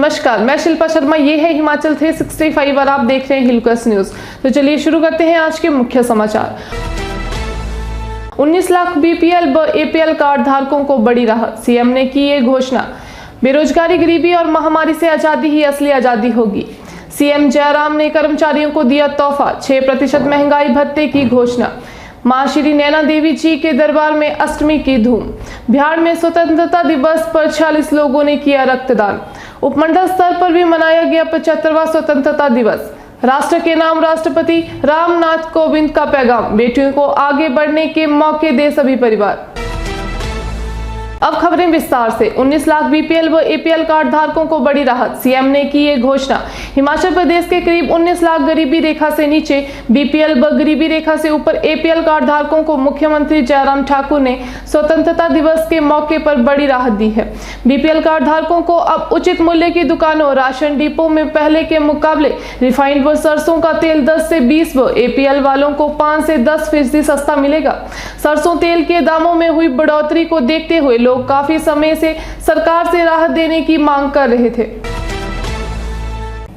नमस्कार, मैं शिल्पा शर्मा। ये है हिमाचल 365 और आप देख रहे हैं हिलकस न्यूज। तो चलिए शुरू करते हैं आज के मुख्य समाचार। 19 लाख बीपीएल व एपीएल कार्ड धारकों को बड़ी राहत, सीएम ने की ये घोषणा। बेरोजगारी, गरीबी और महामारी से आजादी ही असली आजादी होगी। सीएम जयराम ने कर्मचारियों को दिया तोहफा, 6% महंगाई भत्ते की घोषणा। मां श्री नैना देवी जी के दरबार में अष्टमी की धूम। बिहार में स्वतंत्रता दिवस पर 46 लोगों ने किया रक्तदान। उपमंडल स्तर पर भी मनाया गया 75वां स्वतंत्रता दिवस। राष्ट्र के नाम राष्ट्रपति रामनाथ कोविंद का पैगाम, बेटियों को आगे बढ़ने के मौके दे सभी परिवार। अब खबरें विस्तार से। 19 लाख बीपीएल व एपीएल कार्ड धारकों को बड़ी राहत, सीएम ने की ये घोषणा। हिमाचल प्रदेश के करीब 19 लाख गरीबी रेखा से नीचे, बीपीएल व गरीबी रेखा से ऊपर एपीएल कार्ड धारकों को मुख्यमंत्री जयराम ठाकुर ने स्वतंत्रता दिवस के मौके पर बड़ी राहत दी है। बीपीएल कार्ड धारकों को अब उचित मूल्य की दुकानों, राशन डिपो में पहले के मुकाबले रिफाइंड व सरसों का तेल 10 से 20 व एपीएल वालों को 5 से 10% सस्ता मिलेगा। सरसों तेल के दामों में हुई बढ़ोतरी को देखते हुए लोग काफी समय से सरकार से राहत देने की मांग कर रहे थे।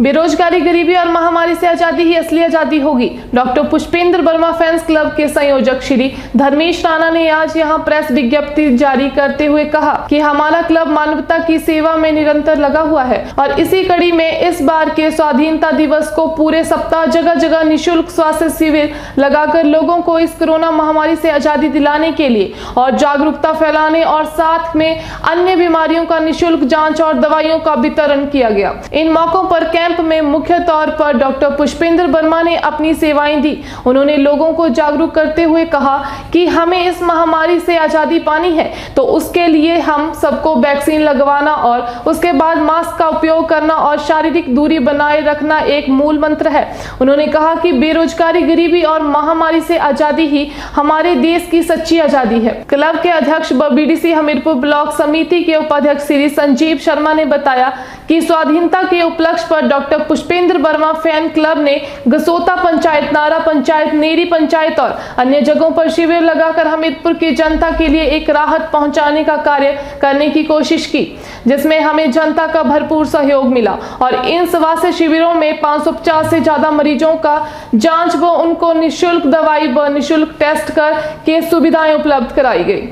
बेरोजगारी, गरीबी और महामारी से आजादी ही असली आजादी होगी। Doctor Pushpendra Verma fans club के संयोजक श्री धर्मेश राणा ने आज यहां प्रेस विज्ञप्ति जारी करते हुए कहा कि हमारा क्लब मानवता की सेवा में निरंतर लगा हुआ है और इसी कड़ी में इस बार के स्वाधीनता दिवस को पूरे सप्ताह जगह जगह निःशुल्क स्वास्थ्य शिविर लगाकर लोगों को इस कोरोना महामारी से आजादी दिलाने के लिए और जागरूकता फैलाने और साथ में अन्य बीमारियों का निःशुल्क जांच और दवाइयों का वितरण किया गया। इन मौकों पर कैंप में मुख्य तौर पर डॉक्टर पुष्पेंद्र वर्मा ने अपनी सेवाएं दी। उन्होंने लोगों को जागरूक करते हुए कहा कि हमें इस महामारी से आजादी पानी है तो उसके लिए हम सबको वैक्सीन लगवाना और उसके बाद मास्क का उपयोग करना और शारीरिक दूरी बनाए रखना एक मूल मंत्र है। उन्होंने कहा कि बेरोजगारी, गरीबी और महामारी से आजादी ही हमारे देश की सच्ची आजादी है। क्लब के अध्यक्ष व बीडीसी हमीरपुर ब्लॉक समिति के उपाध्यक्ष श्री संजीव शर्मा ने बताया कि स्वाधीनता के उपलक्ष्य पर doctor Pushpendra Verma fan club ने गसोता पंचायत, नारा पंचायत, नेरी पंचायत और अन्य जगहों पर शिविर लगाकर हमीरपुर की जनता के लिए एक राहत पहुंचाने का कार्य करने की कोशिश की, जिसमें हमें जनता का भरपूर सहयोग मिला और इन स्वास्थ्य शिविरों में 550 से ज्यादा मरीजों का जांच व उनको निःशुल्क दवाई व निःशुल्क टेस्ट कर के सुविधाएं उपलब्ध कराई गई।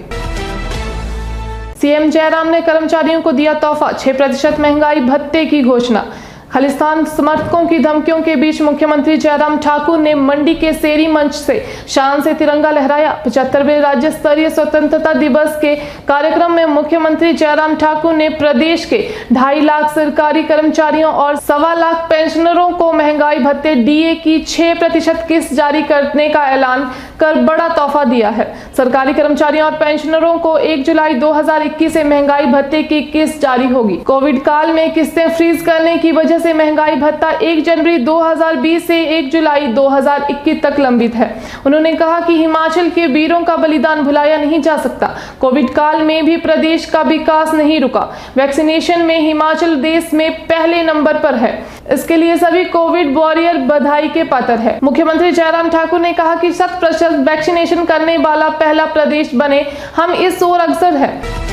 सीएम जयराम ने कर्मचारियों को दिया तोहफा, 6% महंगाई भत्ते की घोषणा। खालिस्तान समर्थकों की धमकियों के बीच मुख्यमंत्री जयराम ठाकुर ने मंडी के शेरी मंच से शान से तिरंगा लहराया। 75वें राज्य स्तरीय स्वतंत्रता दिवस के कार्यक्रम में मुख्यमंत्री जयराम ठाकुर ने प्रदेश के 2.5 लाख सरकारी कर्मचारियों और 1.25 लाख पेंशनरों को महंगाई भत्ते डीए की 6% किस्त जारी करने का ऐलान कर बड़ा तोहफा दिया है। सरकारी कर्मचारियों और पेंशनरों को 1 जुलाई 2021 से महंगाई भत्ते की किस्त जारी होगी। कोविड काल में किस्तें फ्रीज करने की वजह से महंगाई भत्ता 1 जनवरी 2020 से 1 जुलाई 2021 तक लंबित है। उन्होंने कहा कि हिमाचल के वीरों का बलिदान भुलाया नहीं जा सकता। कोविड काल में भी प्रदेश का विकास नहीं रुका। वैक्सीनेशन में हिमाचल देश में पहले नंबर पर है। इसके लिए सभी कोविड वॉरियर बधाई के पात्र है। मुख्यमंत्री जयराम ठाकुर ने कहा कि 100% वैक्सीनेशन करने वाला पहला प्रदेश बने, हम इस ओर अग्रसर है।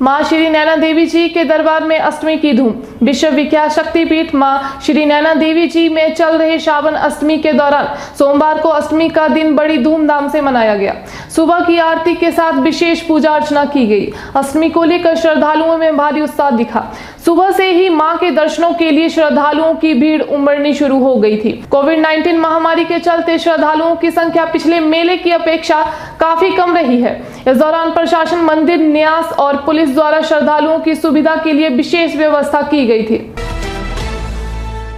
मां श्री नैना देवी जी के दरबार में अष्टमी की धूम। विश्व विख्यात शक्तिपीठ मां श्री नैना देवी जी में चल रहे श्रावण अष्टमी के दौरान सोमवार को अष्टमी का दिन बड़ी धूमधाम से मनाया गया। सुबह की आरती के साथ विशेष पूजा अर्चना की गई। अष्टमी को लेकर श्रद्धालुओं में भारी उत्साह दिखा। सुबह से ही मां के दर्शनों के लिए श्रद्धालुओं की भीड़ उमड़नी शुरू हो गई थी। कोविड-19 महामारी के चलते श्रद्धालुओं की संख्या पिछले मेले की अपेक्षा काफी कम रही है। इस दौरान प्रशासन, मंदिर न्यास और पुलिस द्वारा श्रद्धालुओं की सुविधा के लिए विशेष व्यवस्था की गई थी।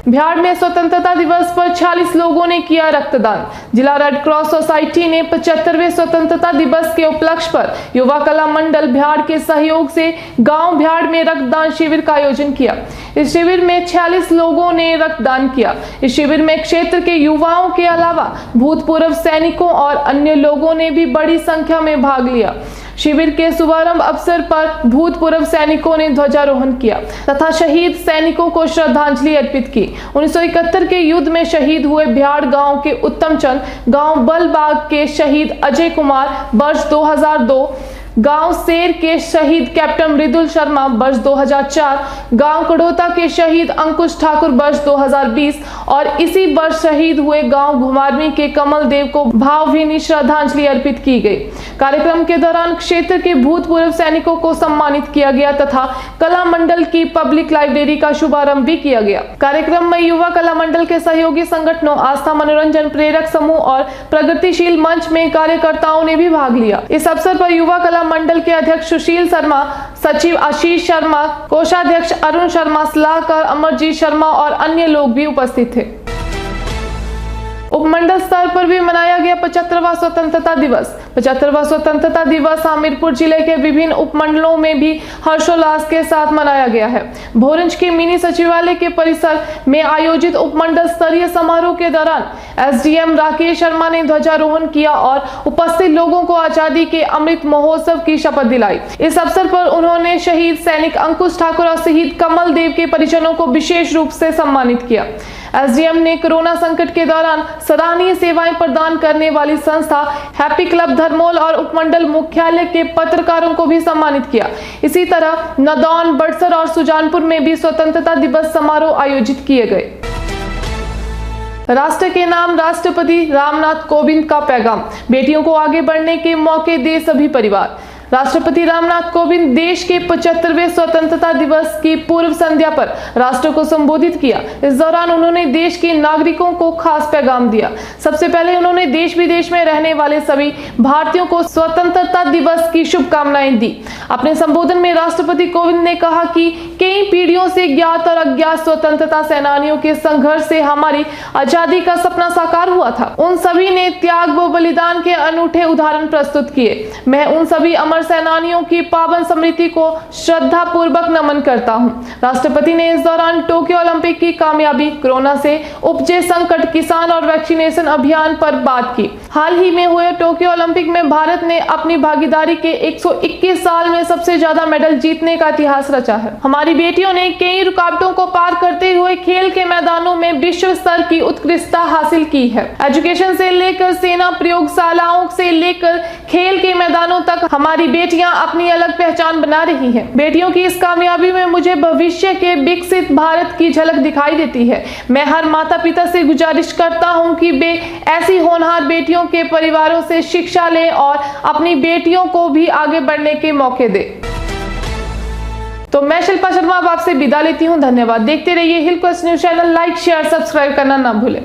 बिहार में स्वतंत्रता दिवस पर 46 लोगों ने किया रक्तदान। जिला रेड क्रॉस सोसाइटी ने 75वें स्वतंत्रता दिवस के उपलक्ष्य पर युवा कला मंडल बिहार के सहयोग से गांव बिहार में रक्तदान शिविर का आयोजन किया। इस शिविर में 46 लोगों ने रक्तदान किया। इस शिविर में क्षेत्र के युवाओं के अलावा भूतपूर्व सैनिकों और अन्य लोगों ने भी बड़ी संख्या में भाग लिया। शिविर के शुभारंभ अवसर पर भूतपूर्व सैनिकों ने ध्वजारोहण किया तथा शहीद सैनिकों को श्रद्धांजलि अर्पित की। 1971 के युद्ध में शहीद हुए बिहार गांव के उत्तम चंद, गांव बलबाग के शहीद अजय कुमार, वर्ष 2002 गांव सेर के शहीद कैप्टन मृदुल शर्मा वर्ष 2004, गांव कड़ोता के शहीद अंकुश ठाकुर वर्ष 2020 और इसी वर्ष शहीद हुए गांव घुमारवी के कमल देव को भावभीनी श्रद्धांजलि अर्पित की गई। कार्यक्रम के दौरान क्षेत्र के भूतपूर्व सैनिकों को सम्मानित किया गया तथा कला मंडल की पब्लिक लाइब्रेरी का शुभारंभ भी किया गया। कार्यक्रम में युवा कला मंडल के सहयोगी संगठनों, आस्था मनोरंजन प्रेरक समूह और प्रगतिशील मंच में कार्यकर्ताओं ने भी भाग लिया। इस अवसर पर युवा कला मंडल के अध्यक्ष सुशील शर्मा, सचिव आशीष शर्मा, कोषाध्यक्ष अरुण शर्मा, सलाहकार अमरजीत शर्मा और अन्य लोग भी उपस्थित थे। उपमंडल स्तर पर भी मनाया गया 75वां स्वतंत्रता दिवस। 75वां स्वतंत्रता दिवस हमीरपुर जिले के विभिन्न उपमंडलों में भी हर्षोल्लास के साथ मनाया गया है। भोरंज के मिनी सचिवालय के परिसर में आयोजित उपमंडल स्तरीय समारोह के दौरान एसडीएम राकेश शर्मा ने ध्वजारोहण किया और उपस्थित लोगों को आजादी के अमृत महोत्सव की शपथ दिलाई। इस अवसर पर उन्होंने शहीद सैनिक अंकुश ठाकुर और शहीद कमल देव के परिजनों को विशेष रूप से सम्मानित किया। एसडीएम ने कोरोना संकट के दौरान सराहनीय सेवाएं प्रदान करने वाली संस्था हैप्पी क्लब धर्मोल और उपमंडल मुख्यालय के पत्रकारों को भी सम्मानित किया। इसी तरह नदौन, बड़सर और सुजानपुर में भी स्वतंत्रता दिवस समारोह आयोजित किए गए। राष्ट्र के नाम राष्ट्रपति रामनाथ कोविंद का पैगाम, बेटियों को आगे बढ़ने के मौके दे सभी परिवार। राष्ट्रपति रामनाथ कोविंद देश के 75वें स्वतंत्रता दिवस की पूर्व संध्या पर राष्ट्र को संबोधित किया। इस दौरान उन्होंने देश के नागरिकों को खास पैगाम दिया। सबसे पहले उन्होंने देश विदेश में रहने वाले सभी भारतीयों को स्वतंत्रता दिवस की शुभकामनाएं दी। अपने संबोधन में राष्ट्रपति कोविंद ने कहा कि कई पीढ़ियों से ज्ञात और अज्ञात स्वतंत्रता सेनानियों के संघर्ष से हमारी आजादी का सपना साकार हुआ था। उन सभी ने त्याग व बलिदान के अनूठे उदाहरण प्रस्तुत किए। मैं उन सभी अमर सेनानियों की पावन स्मृति को श्रद्धा पूर्वक नमन करता हूं। राष्ट्रपति ने इस दौरान टोक्यो ओलंपिक की कामयाबी, कोरोना से उपजे संकट, किसान और वैक्सीनेशन अभियान पर बात की। हाल ही में हुए टोक्यो ओलंपिक में भारत ने अपनी भागीदारी के 121 साल में सबसे ज्यादा मेडल जीतने का इतिहास रचा है। हमारी बेटियों ने कई रुकावटों को पार करते हुए खेल के मैदानों में विश्व स्तर की उत्कृष्टता हासिल की है। एजुकेशन से लेकर सेना प्रयोगशालाओं से लेकर खेल के मैदानों तक हमारी बेटियां अपनी अलग पहचान बना रही हैं। बेटियों की इस कामयाबी में मुझे भविष्य के विकसित भारत की झलक दिखाई देती है। मैं हर माता पिता से गुजारिश करता हूं कि वे ऐसी होनहार बेटियों के परिवारों से शिक्षा लें और अपनी बेटियों को भी आगे बढ़ने के मौके दें। तो मैं शिल्पा शर्मा अब आपसे विदा लेती हूं। धन्यवाद। देखते रहिए Hill Coast News channel. Like, share, subscribe करना ना भूलें।